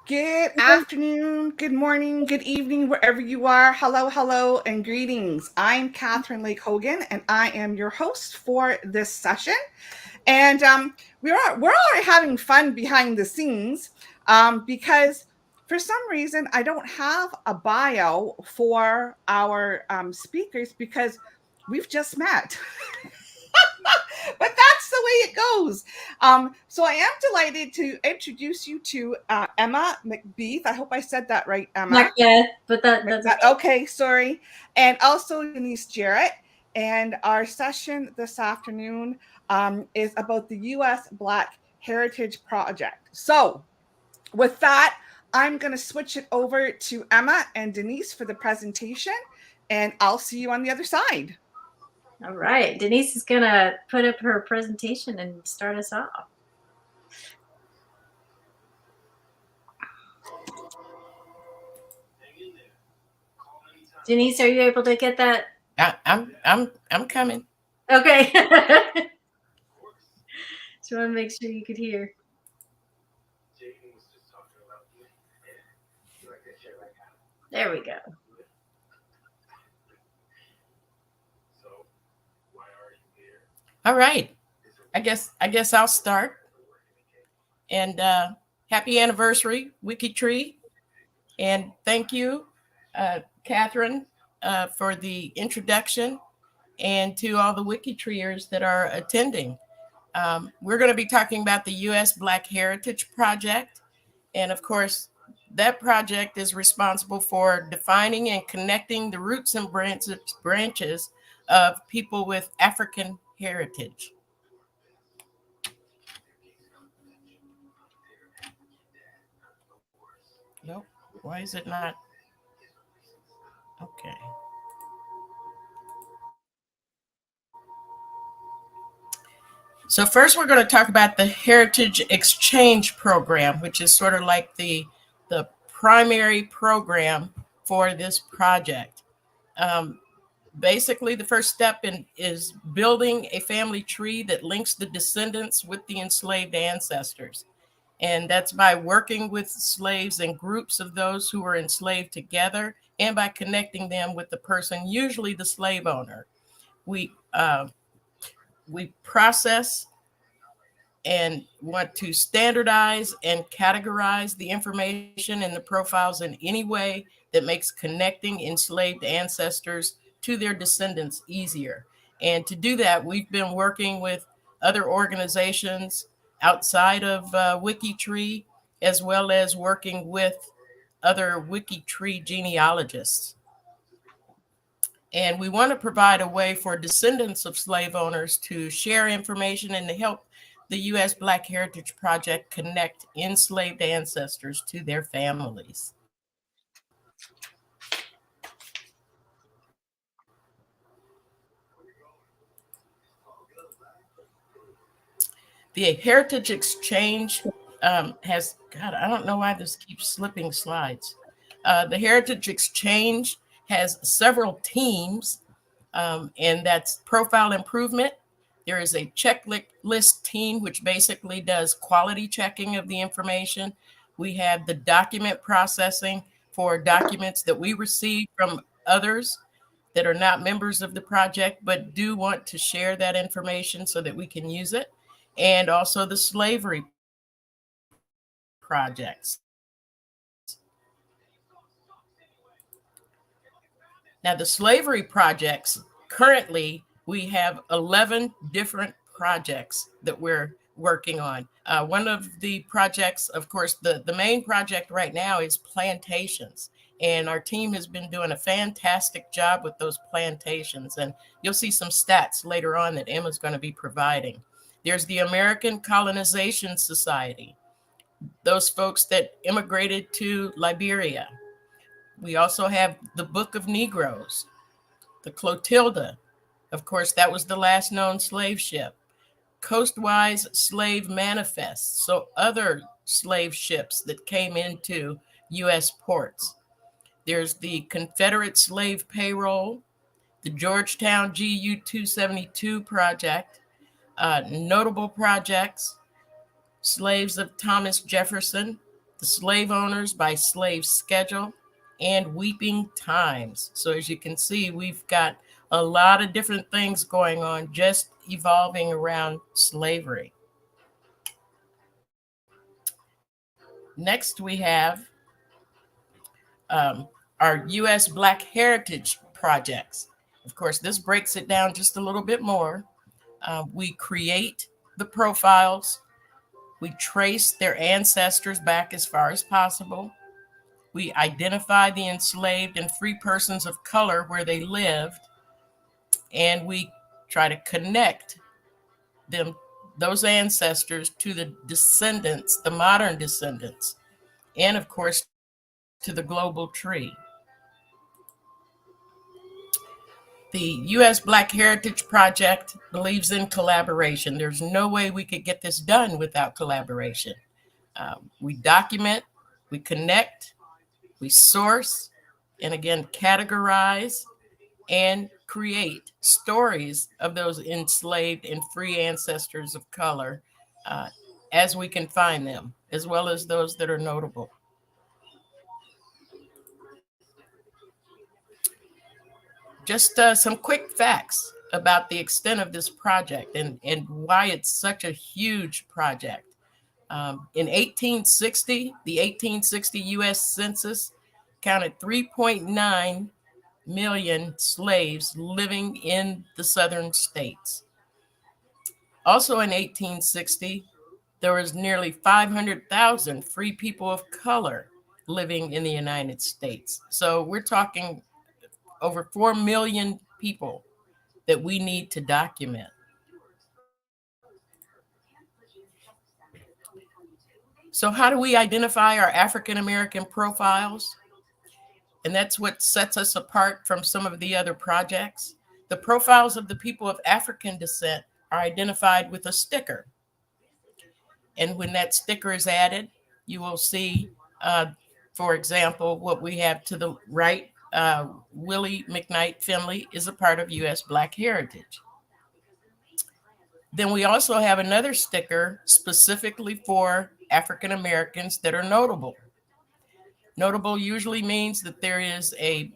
Good afternoon, good morning, good evening, wherever you are. Hello, hello, and greetings. I'm Catherine Lake Hogan, and I am your host for this session. And we're already having fun behind the scenes because for some reason I don't have a bio for our speakers because we've just met. But that's the way it goes. So I am delighted to introduce you to Emma MacBeath. I hope I said that right, Emma. Macbeth, but that's okay. Okay, sorry. And also Denise Jarrett. And our session this afternoon is about the U.S. Black Heritage Project. So with that, I'm going to switch it over to Emma and Denise for the presentation, and I'll see you on the other side. All right, Denise is gonna put up her presentation and start us off. Denise, are you able to get that? I'm coming. Okay. Just want to make sure you could hear. There we go. All right. I guess I'll start. And happy anniversary, WikiTree. And thank you, Catherine, for the introduction, and to all the WikiTreeers that are attending. We're going to be talking about the U.S. Black Heritage Project. And of course, that project is responsible for defining and connecting the roots and branches of people with African heritage. Nope. Why is it not? Okay. So first we're going to talk about the Heritage Exchange Program, which is sort of like the primary program for this project. Basically, the first step is building a family tree that links the descendants with the enslaved ancestors. And that's by working with slaves and groups of those who were enslaved together, and by connecting them with the person, usually the slave owner. We process and want to standardize and categorize the information in the profiles in any way that makes connecting enslaved ancestors to their descendants easier. And to do that, we've been working with other organizations outside of WikiTree, as well as working with other WikiTree genealogists. And we want to provide a way for descendants of slave owners to share information and to help the U.S. Black Heritage Project connect enslaved ancestors to their families. The Heritage Exchange has, God, I don't know why this keeps slipping slides. The Heritage Exchange has several teams, and that's profile improvement. There is a checklist team, which basically does quality checking of the information. We have the document processing for documents that we receive from others that are not members of the project, but do want to share that information so that we can use it. And also the slavery projects. Now, the slavery projects, currently, we have 11 different projects that we're working on. One of the projects, of course, the main project right now is plantations. And our team has been doing a fantastic job with those plantations. And you'll see some stats later on that Emma's going to be providing. There's the American Colonization Society, those folks that immigrated to Liberia. We also have the Book of Negroes, the Clotilda. Of course, that was the last known slave ship. Coastwise Slave Manifests, so other slave ships that came into U.S. ports. There's the Confederate Slave Payroll, the Georgetown GU 272 project, notable projects, Slaves of Thomas Jefferson, the slave owners by slave schedule, and weeping times. So as you can see, we've got a lot of different things going on just evolving around slavery. Next, we have our U.S. Black Heritage projects. Of course, this breaks it down just a little bit more. We create the profiles. We trace their ancestors back as far as possible. We identify the enslaved and free persons of color where they lived, and we try to connect them, those ancestors, to the descendants, the modern descendants, and of course, to the global tree. The U.S. Black Heritage Project believes in collaboration. There's no way we could get this done without collaboration. We document, we connect, we source, and again, categorize and create stories of those enslaved and free ancestors of color as we can find them, as well as those that are notable. Just some quick facts about the extent of this project and why it's such a huge project. In 1860, the 1860 U.S. Census counted 3.9 million slaves living in the southern states. Also in 1860, there was nearly 500,000 free people of color living in the United States. So we're talking over 4 million people that we need to document. So how do we identify our African American profiles? And that's what sets us apart from some of the other projects. The profiles of the people of African descent are identified with a sticker. And when that sticker is added, you will see, for example, what we have to the right. Willie McKnight Finley is a part of U.S. Black Heritage. Then we also have another sticker specifically for African Americans that are notable. Notable usually means that there is a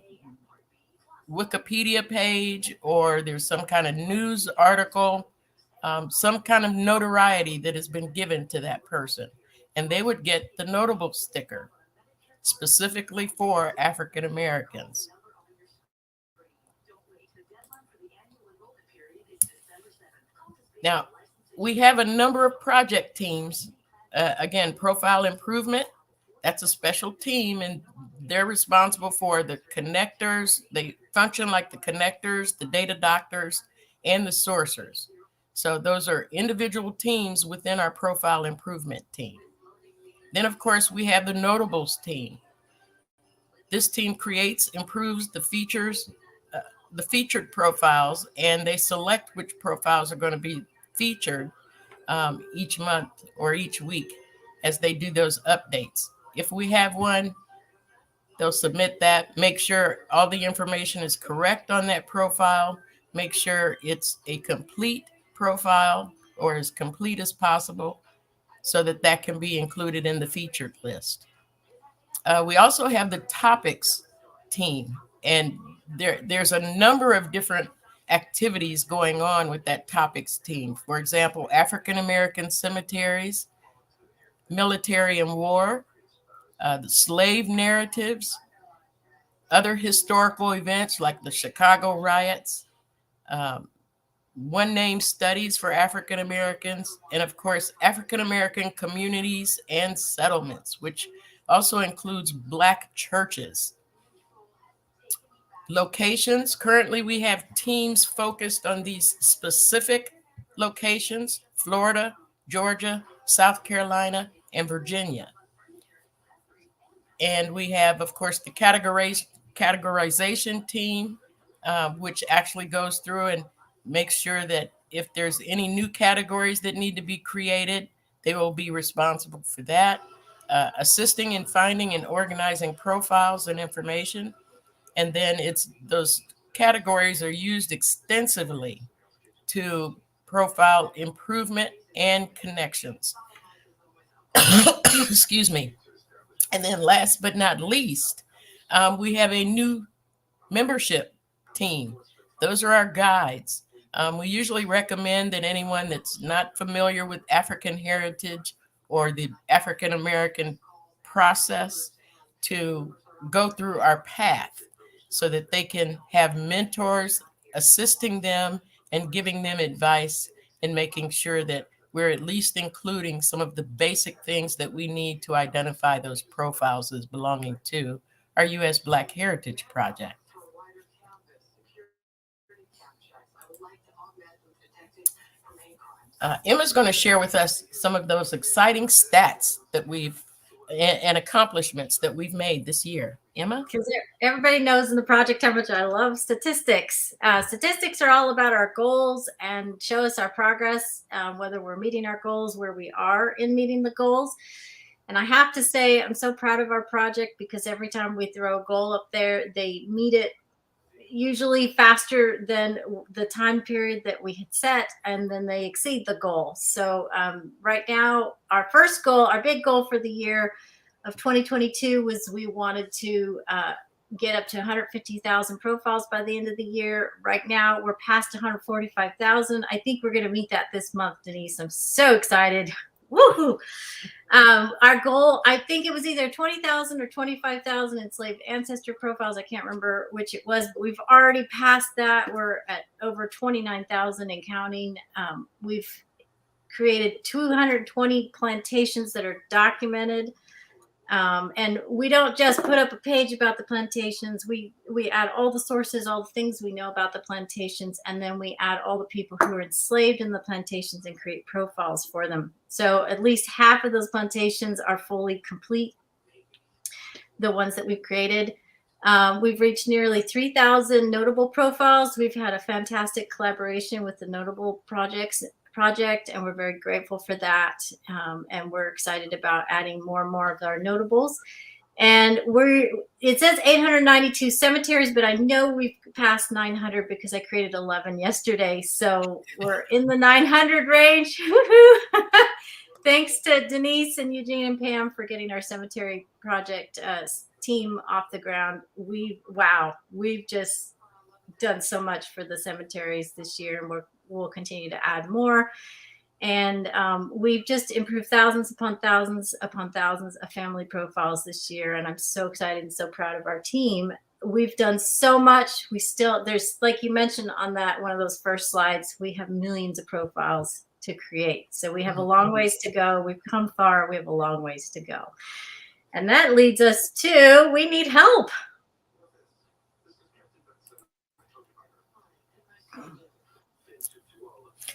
Wikipedia page or there's some kind of news article, some kind of notoriety that has been given to that person. And they would get the notable sticker specifically for African Americans. Now, we have a number of project teams. Again, profile improvement, that's a special team, and they're responsible for the connectors. They function like the connectors, the data doctors, and the sourcers. So those are individual teams within our profile improvement team. Then, of course, we have the notables team. This team creates, improves the features, the featured profiles, and they select which profiles are going to be featured each month or each week as they do those updates. If we have one, they'll submit that, make sure all the information is correct on that profile, make sure it's a complete profile or as complete as possible so that that can be included in the featured list. We also have the topics team, and there's a number of different activities going on with that topics team. For example, African American cemeteries, military and war, the slave narratives, other historical events like the Chicago riots, one name studies for African Americans, and of course, African American communities and settlements, which also includes Black churches. Locations, currently we have teams focused on these specific locations: Florida, Georgia, South Carolina, and Virginia. And we have, of course, the categorization team, which actually goes through and makes sure that if there's any new categories that need to be created, they will be responsible for that. Assisting in finding and organizing profiles and information. And then it's those categories are used extensively to profile improvement and connections. Excuse me. And then last but not least, we have a new membership team. Those are our guides. We usually recommend that anyone that's not familiar with African heritage or the African American process to go through our path so that they can have mentors assisting them and giving them advice and making sure that we're at least including some of the basic things that we need to identify those profiles as belonging to our U.S. Black Heritage Project. Emma's going to share with us some of those exciting stats that we've and accomplishments that we've made this year. Emma? Because everybody knows in the project how much I love statistics. Statistics are all about our goals and show us our progress, whether we're meeting our goals, where we are in meeting the goals. And I have to say, I'm so proud of our project because every time we throw a goal up there, they meet it usually faster than the time period that we had set, and then they exceed the goal. So right now, our first goal, our big goal for the year of 2022 was we wanted to get up to 150,000 profiles by the end of the year. Right now, we're past 145,000. I think we're going to meet that this month, Denise. I'm so excited. Woohoo! Our goal, I think it was either 20,000 or 25,000 enslaved ancestor profiles. I can't remember which it was, but we've already passed that. We're at over 29,000 and counting. We've created 220 plantations that are documented. And we don't just put up a page about the plantations. We add all the sources, all the things we know about the plantations, and then we add all the people who were enslaved in the plantations and create profiles for them. So at least half of those plantations are fully complete, the ones that we've created. We've reached nearly 3,000 notable profiles. We've had a fantastic collaboration with the Notable project, and we're very grateful for that. And we're excited about adding more and more of our notables. And it says 892 cemeteries, but I know we've passed 900 because I created 11 yesterday. So we're in the 900 range. Thanks to Denise and Eugene and Pam for getting our cemetery project team off the ground. We've just done so much for the cemeteries this year, and we'll continue to add more. And we've just improved thousands upon thousands upon thousands of family profiles this year. And I'm so excited and so proud of our team. We've done so much. There's, like you mentioned on that one of those first slides, we have millions of profiles to create. So we have a long ways to go. We've come far. We have a long ways to go. And that leads us to, we need help.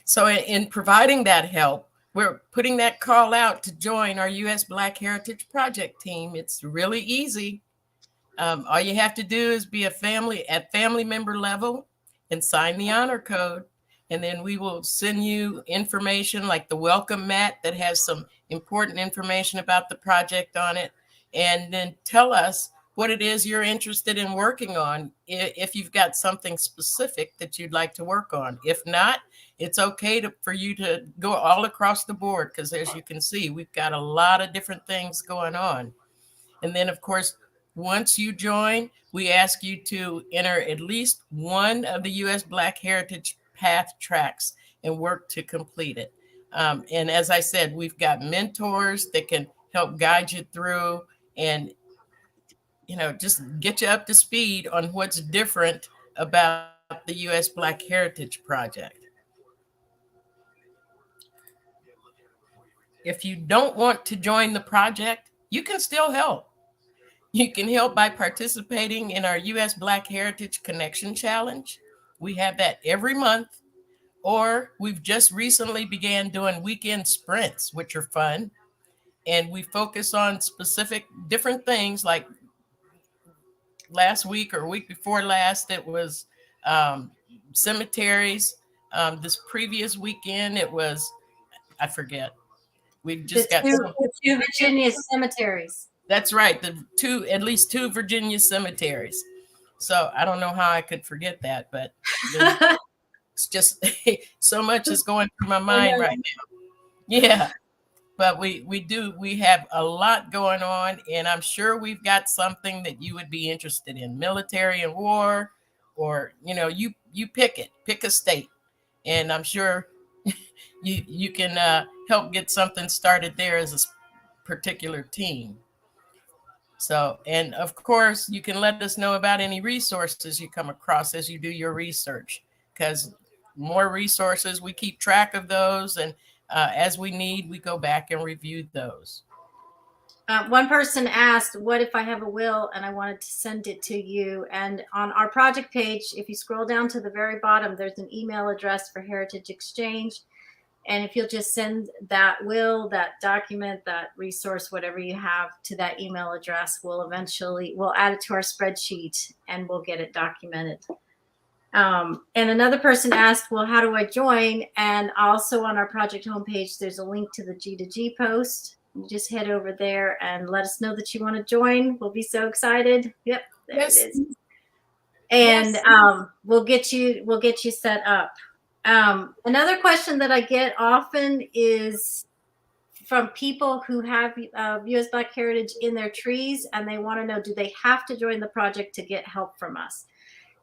So in providing that help, we're putting that call out to join our U.S. Black Heritage Project team. It's really easy. All you have to do is be at family member level and sign the honor code. And then we will send you information like the welcome mat that has some important information about the project on it. And then tell us what it is you're interested in working on, if you've got something specific that you'd like to work on. If not, it's okay for you to go all across the board, because as you can see, we've got a lot of different things going on. And then, of course, once you join, we ask you to enter at least one of the U.S. Black Heritage Path tracks and work to complete it. And as I said, we've got mentors that can help guide you through and just get you up to speed on what's different about the U.S. Black Heritage Project. If you don't want to join the project, you can still help. You can help by participating in our U.S. Black Heritage Connection Challenge. We have that every month. Or we've just recently began doing weekend sprints, which are fun. And we focus on specific different things, like last week or week before last, it was cemeteries. This previous weekend, it was, I forget. We've just got two Virginia cemeteries. That's right. At least two Virginia cemeteries. So I don't know how I could forget that, but it's just so much is going through my mind right now. Yeah. but we have a lot going on, and I'm sure we've got something that you would be interested in, military and war, or you pick a state, and I'm sure you can help get something started there as a particular team. So, and of course, you can let us know about any resources you come across as you do your research, because more resources, we keep track of those, and as we need, we go back and review those. One person asked, what if I have a will and I wanted to send it to you? And on our project page, if you scroll down to the very bottom, there's an email address for Heritage Exchange. And if you'll just send that will, that document, that resource, whatever you have, to that email address, we'll add it to our spreadsheet and we'll get it documented. And another person asked, well, how do I join? And also on our project homepage, there's a link to the G2G post. You just head over there and let us know that you want to join. We'll be so excited. Yep, there Yes. it is. And Yes. we'll get you set up. Another question that I get often is from people who have U.S. Black Heritage in their trees, and they want to know, do they have to join the project to get help from us?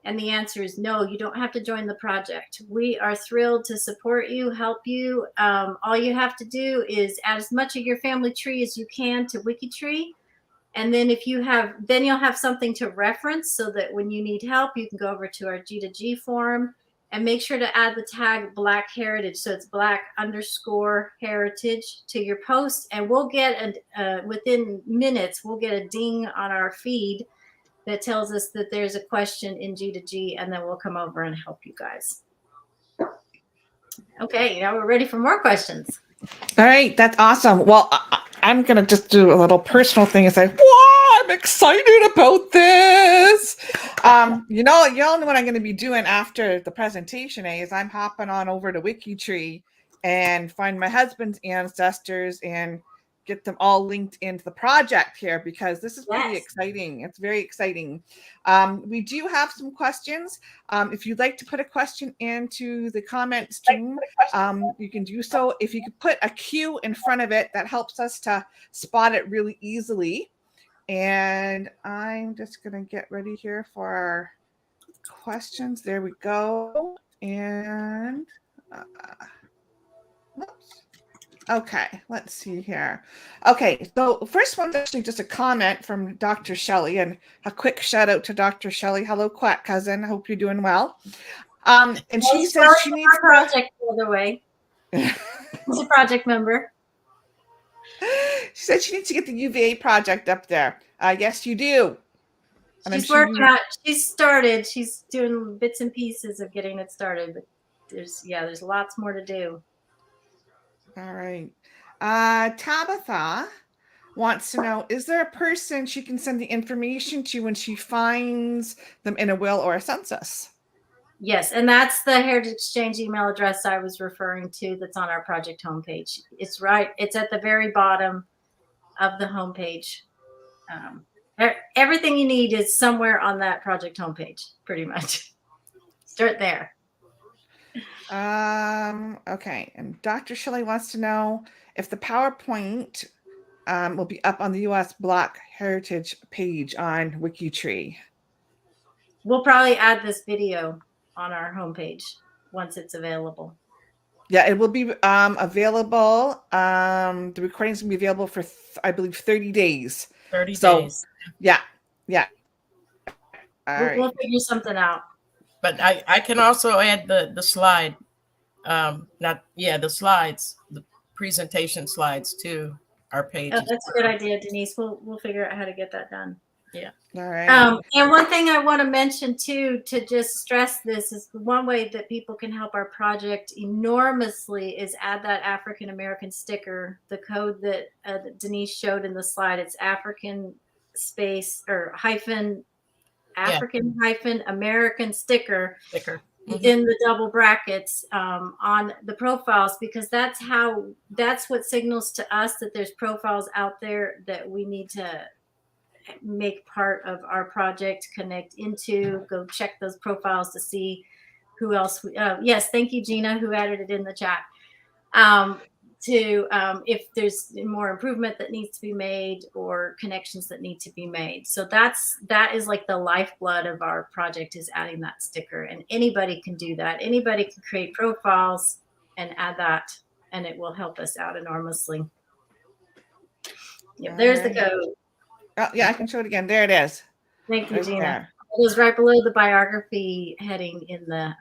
And the answer is no, you don't have to join the project. We are thrilled to support you, help you. All you have to do is add as much of your family tree as you can to WikiTree. And then you'll have something to reference so that when you need help, you can go over to our G2G forum and make sure to add the tag Black Heritage. So it's Black_Heritage to your post. And we'll get within minutes, we'll get a ding on our feed that tells us that there's a question in G2G, and then we'll come over and help you guys. Okay, now we're ready for more questions. All right, that's awesome. Well, I'm going to just do a little personal thing and say, whoa, I'm excited about this. You all know what I'm going to be doing after the presentation is I'm hopping on over to WikiTree and find my husband's ancestors and get them all linked into the project here, because this is pretty exciting. It's very exciting. We do have some questions. If you'd like to put a question into the comment stream, you can do so. If you could put a Q in front of it, that helps us to spot it really easily. And I'm just going to get ready here for our questions. There we go. And okay, let's see here. Okay, so first one's actually just a comment from Dr. Shelley, and a quick shout out to Dr. Shelley. Hello, Quack cousin. Hope you're doing well. And she says she needs a project, by the way. She's a project member. She said she needs to get the UVA project up there. Yes, you do. And she's working on. She's started. She's doing bits and pieces of getting it started, but there's lots more to do. All right. Tabitha wants to know, is there a person she can send the information to when she finds them in a will or a census? Yes, and that's the Heritage Exchange email address I was referring to that's on our project homepage. It's at the very bottom of the homepage. Everything you need is somewhere on that project homepage, pretty much. Start there. Okay, and Dr. Shelley wants to know if the PowerPoint will be up on the U.S. Black Heritage page on WikiTree. We'll probably add this video on our homepage once it's available. Yeah, it will be available. The recording's gonna be available for I believe 30 days. 30 days. Yeah. We'll figure something out. But I can also add the slide, the slides, the presentation slides to our page. Oh, that's a good idea, Denise. We'll figure out how to get that done. Yeah. All right. And one thing I want to mention too, to just stress this, is one way that people can help our project enormously is add that African American sticker. The code that Denise showed in the slide, it's African American sticker in the double brackets on the profiles, because that's what signals to us that there's profiles out there that we need to make part of our project, connect into, go check those profiles to see who else yes, thank you, Gina, who added it in the chat. to if there's more improvement that needs to be made or connections that need to be made. So that is like the lifeblood of our project, is adding that sticker. And anybody can do that. Anybody can create profiles and add that, and it will help us out enormously. Yep, there's the code. Oh, yeah, I can show it again. There it is. Thank you, Gina. It is right below the biography heading in the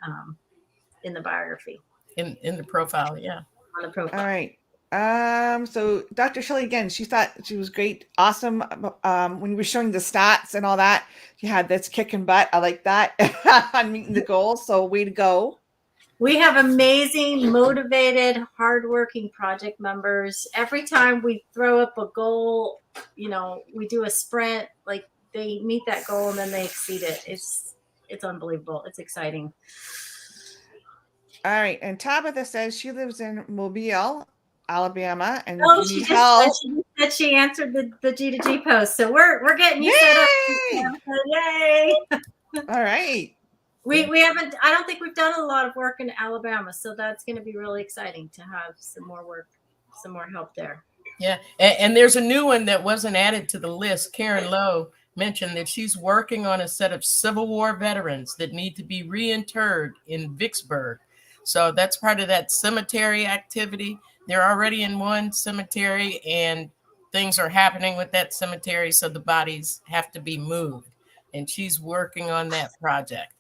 biography. In the profile, yeah. On the profile. All right. So Dr. Shelley, again, she thought she was great, awesome. When you were showing the stats and all that, you had this kicking butt. I like that on meeting the goals. So way to go. We have amazing, motivated, hardworking project members. Every time we throw up a goal, we do a sprint, like they meet that goal and then they exceed it. It's unbelievable. It's exciting. All right. And Tabitha says she lives in Mobile, Alabama, and she said she answered the G2G post. So we're getting you set up. Yay! All right. We haven't. I don't think we've done a lot of work in Alabama, so that's going to be really exciting to have some more work, some more help there. Yeah, and there's a new one that wasn't added to the list. Karen Lowe mentioned that she's working on a set of Civil War veterans that need to be reinterred in Vicksburg. So that's part of that cemetery activity. They're already in one cemetery, and things are happening with that cemetery, so the bodies have to be moved. And she's working on that project.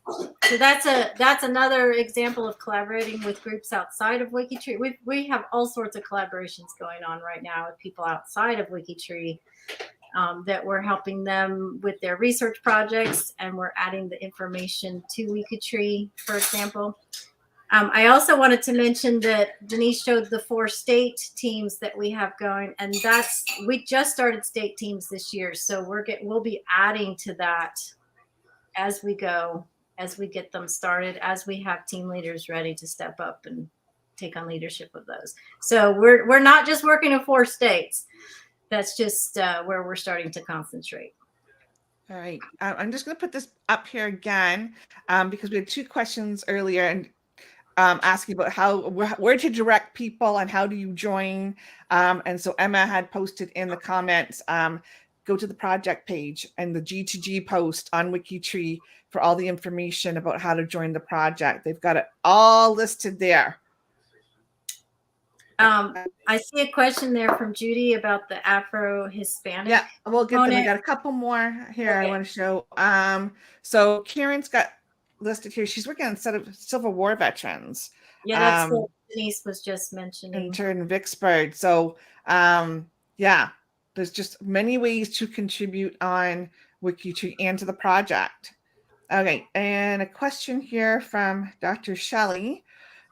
So that's another example of collaborating with groups outside of WikiTree. We have all sorts of collaborations going on right now with people outside of WikiTree that we're helping them with their research projects, and we're adding the information to WikiTree, for example. I also wanted to mention that Denise showed the 4 state teams that we have going, and we just started state teams this year, so we'll be adding to that as we go, as we get them started, as we have team leaders ready to step up and take on leadership of those. So we're not just working in 4 states. That's just where we're starting to concentrate. All right. I'm just going to put this up here again because we had 2 questions earlier, and asking about where to direct people and how do you join. And so Emma had posted in the comments, go to the project page and the G2G post on WikiTree for all the information about how to join the project. They've got it all listed there. I see a question there from Judy about the Afro-Hispanic. Yeah, we'll get them. I got a couple more here. Okay. I want to show. So Karen's got listed here. She's working on a set of Civil War veterans. Yeah, that's what Denise was just mentioning. Intern in Vicksburg. So yeah, there's just many ways to contribute on WikiTree and to the project. Okay, and a question here from Dr. Shelley.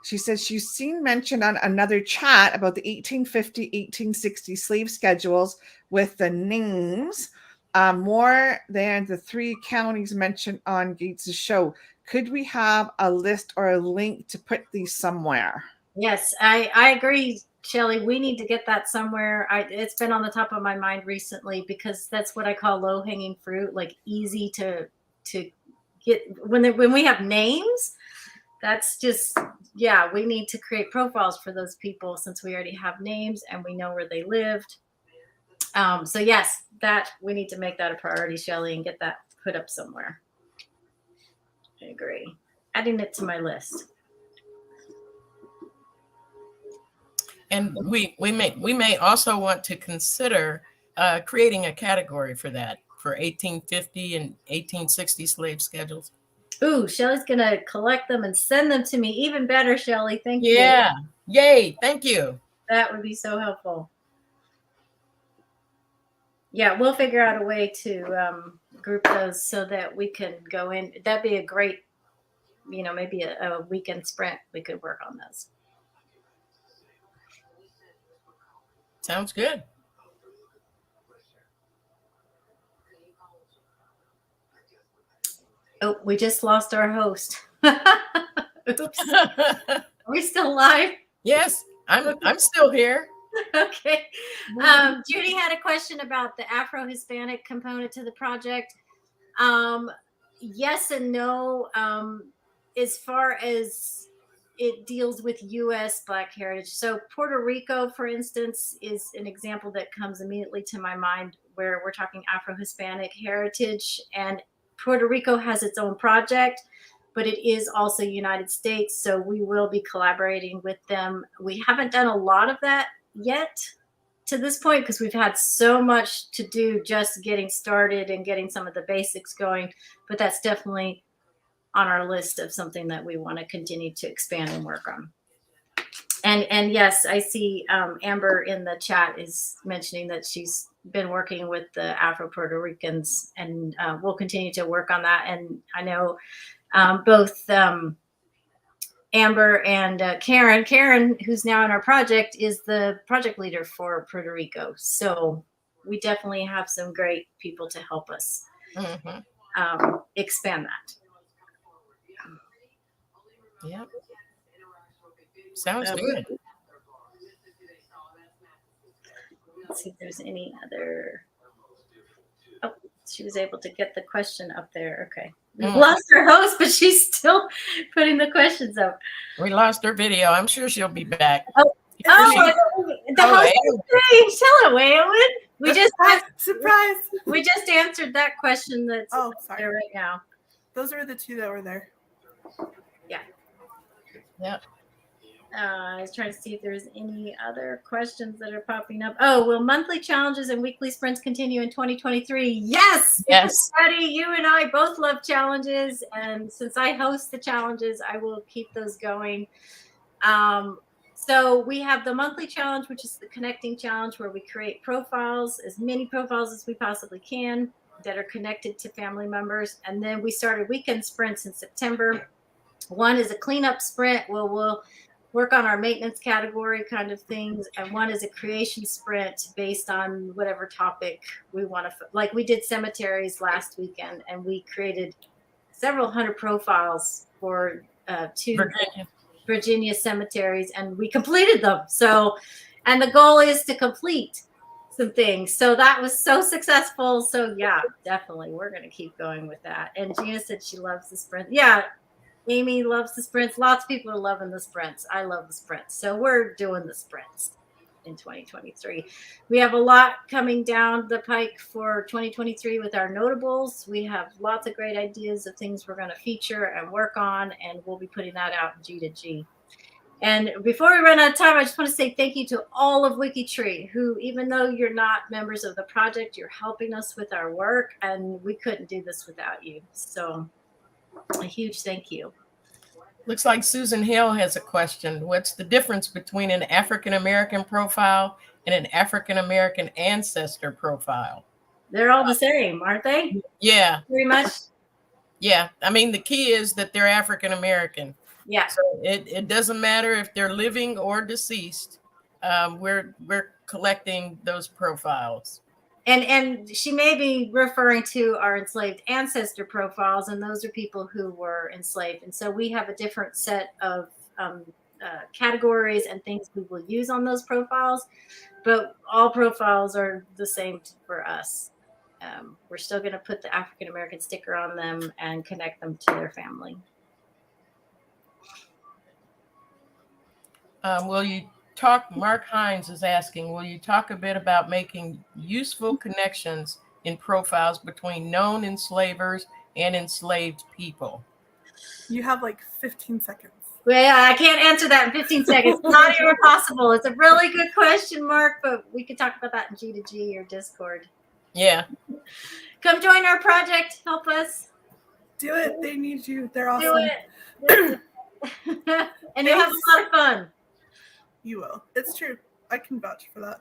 She says she's seen mentioned on another chat about the 1850, 1860 slave schedules with the names more than the 3 counties mentioned on Gates' show. Could we have a list or a link to put these somewhere? Yes, I agree, Shelley. We need to get that somewhere. It's been on the top of my mind recently because that's what I call low-hanging fruit, like easy to get. When we have names, that's just, yeah, we need to create profiles for those people since we already have names and we know where they lived. So yes, that we need to make that a priority, Shelley, and get that put up somewhere. I agree. Adding it to my list. And we may also want to consider creating a category for that, for 1850 and 1860 slave schedules. Ooh, Shelley's going to collect them and send them to me. Even better, Shelley. Thank you. Yeah. Yay. Thank you. That would be so helpful. Yeah, we'll figure out a way to group those so that we can go in. That'd be a great, maybe a weekend sprint. We could work on those. Sounds good. Oh, we just lost our host. Oops. Are we still live? Yes, I'm still here. Okay. Judy had a question about the Afro-Hispanic component to the project. Yes and no. As far as it deals with U.S. Black heritage. So Puerto Rico, for instance, is an example that comes immediately to my mind, where we're talking Afro-Hispanic heritage, and Puerto Rico has its own project, but it is also United States. So we will be collaborating with them. We haven't done a lot of that yet to this point, because we've had so much to do just getting started and getting some of the basics going, but that's definitely on our list of something that we want to continue to expand and work on. And yes, I see Amber in the chat is mentioning that she's been working with the Afro-Puerto Ricans, and we'll continue to work on that. And I know both Amber and Karen, who's now in our project, is the project leader for Puerto Rico. So we definitely have some great people to help us expand that. Yep. Sounds good. Let's see if there's any other. Oh, she was able to get the question up there. Okay. We've lost our host, but she's still putting the questions up. We lost her video. I'm sure she'll be back. The host is saying, "Tell it, Waylon." We just surprise. We just answered that question that's there right now. Those are the two that were there. Yeah. Yep. I was trying to see if there's any other questions that are popping up. Oh, will monthly challenges and weekly sprints continue in 2023? Yes. Yes. Freddie, you and I both love challenges, and since I host the challenges, I will keep those going. So we have the monthly challenge, which is the connecting challenge, where we create profiles, as many profiles as we possibly can, that are connected to family members. And then we started weekend sprints in September. One is a cleanup sprint where we'll work on our maintenance category kind of things. And one is a creation sprint based on whatever topic we want to, like we did cemeteries last weekend, and we created several hundred profiles for two Virginia cemeteries, and we completed them. So, and the goal is to complete some things. So that was so successful. So yeah, definitely. We're going to keep going with that. And Gina said she loves the sprint. Yeah. Amy loves the sprints. Lots of people are loving the sprints. I love the sprints. So we're doing the sprints in 2023. We have a lot coming down the pike for 2023 with our notables. We have lots of great ideas of things we're going to feature and work on, and we'll be putting that out in G2G. And before we run out of time, I just want to say thank you to all of WikiTree, who, even though you're not members of the project, you're helping us with our work, and we couldn't do this without you. So a huge thank you. Looks like Susan Hill has a question. What's the difference between an African-American profile and an African-American ancestor profile? They're all the same, aren't they? Yeah. Pretty much. Yeah. I mean, the key is that they're African-American. Yeah. So it doesn't matter if they're living or deceased. We're collecting those profiles. And she may be referring to our enslaved ancestor profiles, and those are people who were enslaved. And so we have a different set of categories and things we will use on those profiles, but all profiles are the same for us. We're still going to put the African-American sticker on them and connect them to their family. Will you talk? Mark Hines is asking, will you talk a bit about making useful connections in profiles between known enslavers and enslaved people? You have like 15 seconds. Well, I can't answer that in 15 seconds. Not even possible. It's a really good question, Mark, but we could talk about that in G2G or Discord. Yeah. Come join our project. Help us. Do it. They need you. They're awesome. Do it. And you'll have a lot of fun. You will. It's true. I can vouch for that.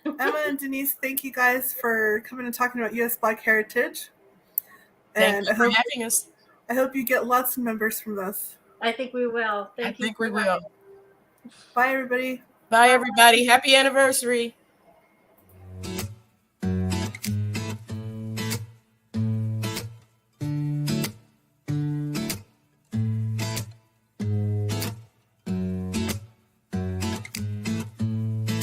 Emma and Denise, thank you guys for coming and talking about U.S. Black heritage. Thank you for having us. I hope you get lots of members from this. I think we will. Thank you. I think we will. Bye, everybody. Bye, everybody. Happy anniversary.